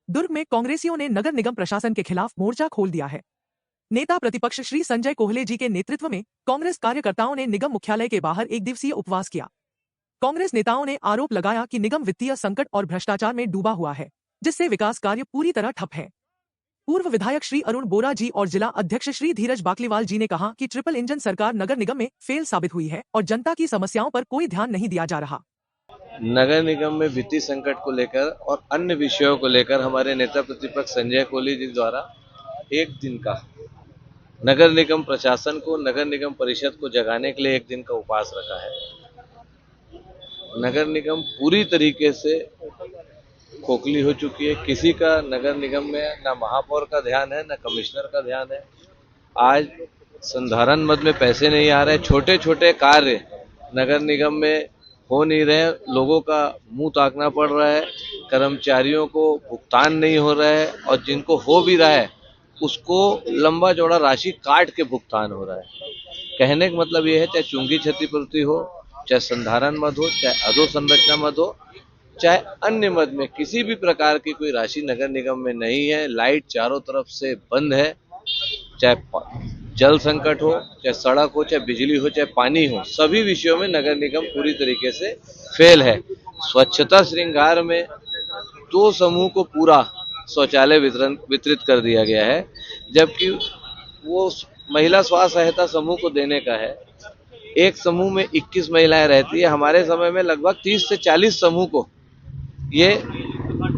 दुर्ग में कांग्रेसियों ने नगर निगम प्रशासन के खिलाफ मोर्चा खोल दिया है। नेता प्रतिपक्ष श्री संजय कोहले जी के नेतृत्व में कांग्रेस कार्यकर्ताओं ने निगम मुख्यालय के बाहर एक दिवसीय उपवास किया। कांग्रेस नेताओं ने आरोप लगाया कि निगम वित्तीय संकट और भ्रष्टाचार में डूबा हुआ है, जिससे विकास कार्य पूरी तरह ठप है। पूर्व विधायक श्री अरुण बोरा जी और जिला अध्यक्ष श्री धीरज बाकलीवाल जी ने कहा कि ट्रिपल इंजन सरकार नगर निगम में फेल साबित हुई है और जनता की समस्याओं पर कोई ध्यान नहीं दिया जा रहा। नगर निगम में वित्तीय संकट को लेकर और अन्य विषयों को लेकर हमारे नेता प्रतिपक्ष संजय कोहली जी द्वारा एक दिन का नगर निगम प्रशासन को, नगर निगम परिषद को जगाने के लिए एक दिन का उपवास रखा है। नगर निगम पूरी तरीके से खोखली हो चुकी है। किसी का नगर निगम में ना महापौर का ध्यान है, ना कमिश्नर का ध्यान है। आज संधारण मद में पैसे नहीं आ रहे, छोटे छोटे कार्य नगर निगम में हो नहीं रहे, लोगों का मुंह ताकना पड़ रहा है, कर्मचारियों को भुगतान नहीं हो रहा है और जिनको हो भी रहा है उसको लंबा चौड़ा राशि काट के भुगतान हो रहा है। कहने का मतलब ये है, चाहे चुंगी क्षतिपूर्ति हो, चाहे संधारण मद हो, चाहे अधोसंरचना मद हो, चाहे अन्य मद में किसी भी प्रकार की कोई राशि नगर निगम में नहीं है। लाइट चारों तरफ से बंद है, चाहे जल संकट हो, चाहे सड़क हो, चाहे बिजली हो, चाहे पानी हो, सभी विषयों में नगर निगम पूरी तरीके से फेल है। स्वच्छता श्रृंगार में 2 समूह को पूरा शौचालय वितरित कर दिया गया है, जबकि वो महिला स्व सहायता समूह को देने का है। एक समूह में 21 महिलाएं रहती है। हमारे समय में लगभग 30 से 40 समूह को ये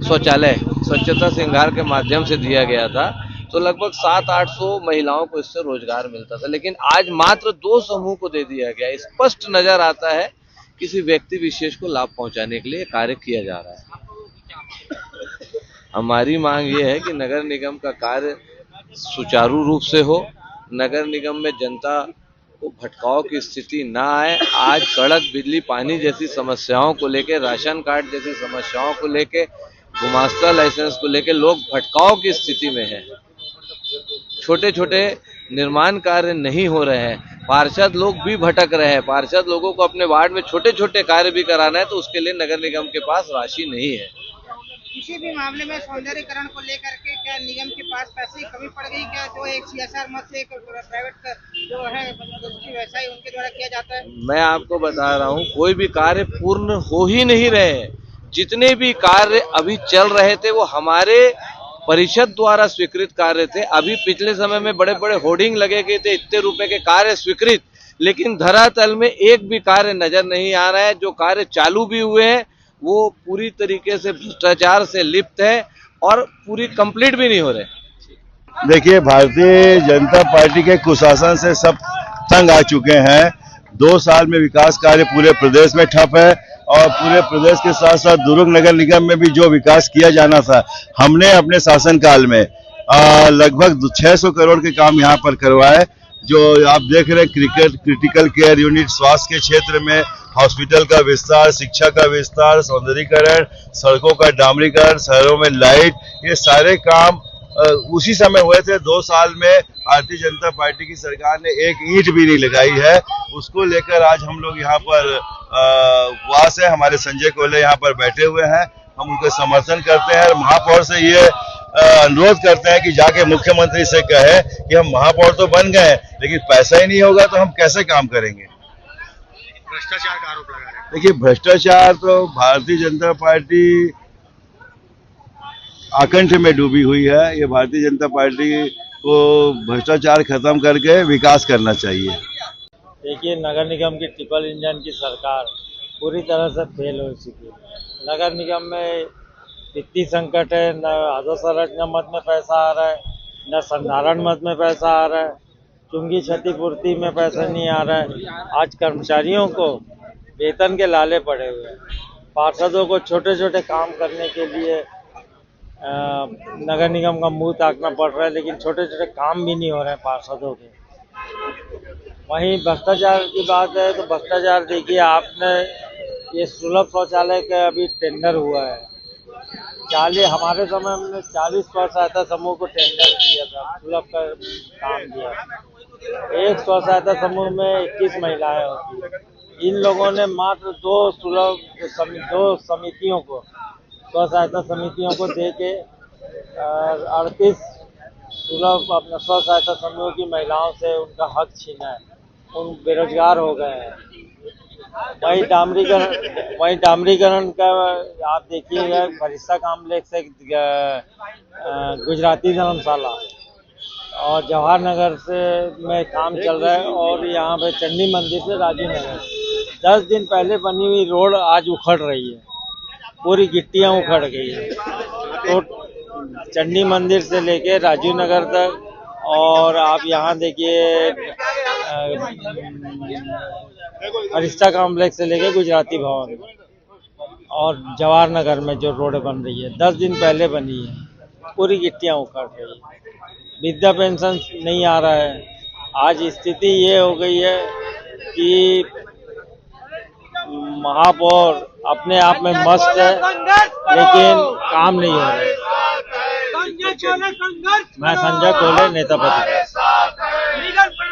शौचालय स्वच्छता श्रृंगार के माध्यम से दिया गया था, तो लगभग 700-800 महिलाओं को इससे रोजगार मिलता था। लेकिन आज मात्र 2 समूह को दे दिया गया। स्पष्ट नजर आता है किसी व्यक्ति विशेष को लाभ पहुंचाने के लिए कार्य किया जा रहा है। हमारी मांग ये है कि नगर निगम का कार्य सुचारू रूप से हो, नगर निगम में जनता को भटकाव की स्थिति ना आए। आज सड़क, बिजली, पानी जैसी समस्याओं को लेके, राशन कार्ड जैसी समस्याओं को लेके, गुमास्ता लाइसेंस को लेके लोग भटकाव की स्थिति में हैं। छोटे छोटे निर्माण कार्य नहीं हो रहे हैं, पार्षद लोग भी भटक रहे हैं। पार्षद लोगों को अपने वार्ड में छोटे छोटे कार्य भी कराना है तो उसके लिए नगर निगम के पास राशि नहीं है। किसी भी मामले में सौंदर्यीकरण को लेकर के क्या निगम के पास पैसे की कमी पड़ गई क्या? जो एक सीएसआर मद से एक प्राइवेट जो है व्यवसायी उनके द्वारा किया जाता है। मैं आपको बता रहा हूँ, कोई भी कार्य पूर्ण हो ही नहीं रहे हैं। जितने भी कार्य अभी चल रहे थे वो हमारे परिषद द्वारा स्वीकृत कार्य थे। अभी पिछले समय में बड़े बड़े होर्डिंग लगे गए थे, इतने रुपए के कार्य स्वीकृत, लेकिन धरातल में एक भी कार्य नजर नहीं आ रहा है। जो कार्य चालू भी हुए हैं वो पूरी तरीके से भ्रष्टाचार से लिप्त है और पूरी कंप्लीट भी नहीं हो रहे। देखिए, भारतीय जनता पार्टी के कुशासन से सब तंग आ चुके हैं। 2 साल में विकास कार्य पूरे प्रदेश में ठप है और पूरे प्रदेश के साथ साथ दुर्ग नगर निगम में भी जो विकास किया जाना था, हमने अपने शासनकाल में लगभग 600 करोड़ के काम यहाँ पर करवाए। जो आप देख रहे हैं, क्रिटिकल केयर यूनिट, स्वास्थ्य के क्षेत्र में हॉस्पिटल का विस्तार, शिक्षा का विस्तार, सौंदर्यीकरण, सड़कों का डामरीकरण, शहरों में लाइट, ये सारे काम उसी समय हुए थे। 2 साल में भारतीय जनता पार्टी की सरकार ने एक ईंट भी नहीं लगाई है। उसको लेकर आज हम लोग यहाँ पर उपवास है। हमारे संजय कोहले यहाँ पर बैठे हुए हैं, हम उनको समर्थन करते हैं। महापौर से ये अनुरोध करते हैं कि जाके मुख्यमंत्री से कहे कि हम महापौर तो बन गए लेकिन पैसा ही नहीं होगा तो हम कैसे काम करेंगे। भ्रष्टाचार का आरोप लगा रहे हैं। देखिए, भ्रष्टाचार तो भारतीय जनता पार्टी आकंठ में डूबी हुई है। ये भारतीय जनता पार्टी को भ्रष्टाचार खत्म करके विकास करना चाहिए। देखिए, नगर निगम की ट्रिपल इंजन की सरकार पूरी तरह से फेल हो चुकी है। नगर निगम में वित्तीय संकट है, न अधोसंरचना मद में पैसा आ रहा है, न संधारण मद में पैसा आ रहा है, चुंगी क्षतिपूर्ति में पैसा नहीं आ रहा है। आज कर्मचारियों को वेतन के लाले पड़े हुए हैं। पार्षदों को छोटे छोटे काम करने के लिए नगर निगम का मुंह ताकना पड़ रहा है, लेकिन छोटे छोटे काम भी नहीं हो रहे हैं पार्षदों के। वहीं भ्रष्टाचार की बात है तो भ्रष्टाचार देखिए, आपने ये सुलभ शौचालय का अभी टेंडर हुआ है। हमारे समय में 40 स्व सहायता समूह को टेंडर दिया था, सुलभ का काम दिया था। एक स्व सहायता समूह में 21 महिलाएं होती है। इन लोगों ने मात्र 2 समितियों को, स्व सहायता समितियों को दे के 38 सुलभ अपना स्व सहायता समूह की महिलाओं से उनका हक छीना है, उन बेरोजगार हो गए हैं। वही डामरीकरण का आप देखिएगा, फरिश्ता कॉम्प्लेक्स से गुजराती धर्मशाला और जवाहर नगर से में काम चल रहा है, और यहाँ पे चंडी मंदिर से राजीव नगर 10 दिन पहले बनी हुई रोड आज उखड़ रही है, पूरी गिट्टियाँ उखड़ गई है। तो चंडी मंदिर से लेके राजीव नगर तक, और आप यहाँ देखिए फरिश्ता कॉम्प्लेक्स से लेके गुजराती भवन और जवाहर नगर में जो रोड बन रही है 10 दिन पहले बनी है, पूरी गिट्टियाँ उखड़ रही है। वृद्धा पेंशन नहीं आ रहा है। आज स्थिति ये हो गई है कि महापौर अपने आप में मस्त है, लेकिन काम नहीं हो रहा है। मैं संजय कोहले, नेता प्रतिपक्ष।